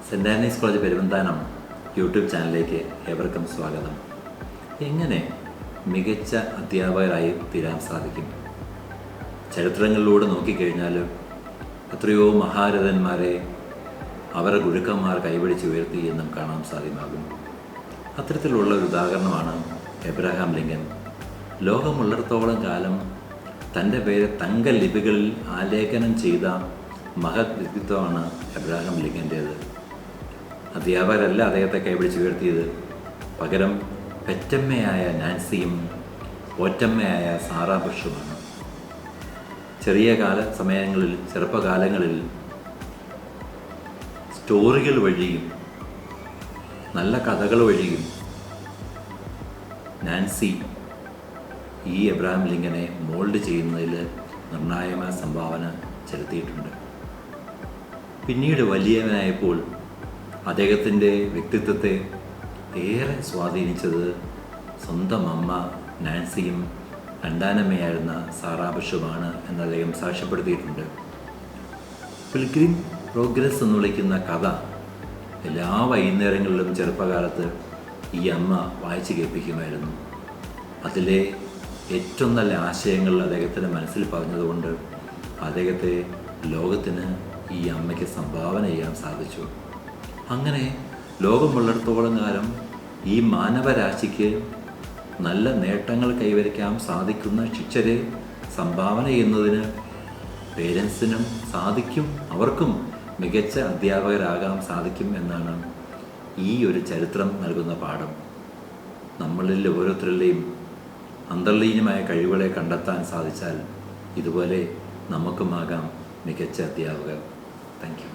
Cent Antony's College Peruvanthanam YouTube ചാനലിലേക്ക് ഏവർക്കും സ്വാഗതം. എങ്ങനെ മികച്ച അധ്യാപകരായി തീരാൻ സാധിക്കും? ചരിത്രങ്ങളിലൂടെ നോക്കിക്കഴിഞ്ഞാൽ എത്രയോ മഹാരഥന്മാരെ അവരുടെ ഗുരുക്കന്മാർ കൈപിടിച്ച് ഉയർത്തി എന്നും കാണാൻ സാധ്യമാകും. അത്തരത്തിലുള്ള ഒരു ഉദാഹരണമാണ് എബ്രഹാം ലിങ്കൻ. ലോകമുള്ളിടത്തോളം കാലം തൻ്റെ പേര് തങ്ക ലിപികളിൽ ആലേഖനം ചെയ്ത മഹത് വ്യക്തിത്വമാണ് എബ്രഹാം ലിങ്കൻ്റേത്. അധ്യാപകരല്ല അദ്ദേഹത്തെ കൈപിടിച്ച് ഉയർത്തിയത്, പകരം പെറ്റമ്മയായ നാൻസിയും ഒറ്റമ്മയായ സാറാ ബുഷുമാണ്. ചെറുപ്പകാലങ്ങളിൽ സ്റ്റോറികൾ വഴിയും നല്ല കഥകൾ വഴിയും നാൻസി ഈ എബ്രഹാം ലിങ്കനെ മോൾഡ് ചെയ്യുന്നതിൽ നിർണായകമായ സംഭാവന ചെലുത്തിയിട്ടുണ്ട്. പിന്നീട് വലിയവനായപ്പോൾ അദ്ദേഹത്തിൻ്റെ വ്യക്തിത്വത്തെ ഏറെ സ്വാധീനിച്ചത് സ്വന്തം അമ്മ നാൻസിയും രണ്ടാനമ്മയായിരുന്ന സാറാ ബുഷുമാണ് എന്ന് അദ്ദേഹം സാക്ഷ്യപ്പെടുത്തിയിട്ടുണ്ട്. പിൽഗ്രിം പ്രോഗ്രസ് എന്ന് വിളിക്കുന്ന കഥ എല്ലാ വൈകുന്നേരങ്ങളിലും ചെറുപ്പകാലത്ത് ഈ അമ്മ വായിച്ചു കേൾപ്പിക്കുമായിരുന്നു. അതിലെ ഏറ്റവും നല്ല ആശയങ്ങൾ അദ്ദേഹത്തിൻ്റെ മനസ്സിൽ പറഞ്ഞതുകൊണ്ട് അദ്ദേഹത്തെ ലോകത്തിന് ഈ അമ്മയ്ക്ക് സംഭാവന ചെയ്യാൻ സാധിച്ചു. അങ്ങനെ ലോകമുള്ളിടത്തോളം കാലം ഈ മാനവരാശിക്ക് നല്ല നേട്ടങ്ങൾ കൈവരിക്കാൻ സാധിക്കുന്ന ശിക്ഷരെ സംഭാവന ചെയ്യുന്നതിന് പേരൻസിനും സാധിക്കും, അവർക്കും മികച്ച അധ്യാപകരാകാൻ സാധിക്കും എന്നാണ് ഈ ഒരു ചരിത്രം നൽകുന്ന പാഠം. നമ്മളിൽ ഓരോരുത്തരുടെയും അന്തർലീനമായ കഴിവുകളെ കണ്ടെത്താൻ സാധിച്ചാൽ ഇതുപോലെ നമുക്കുമാകാം മികച്ച അധ്യാപകർ. Thank you.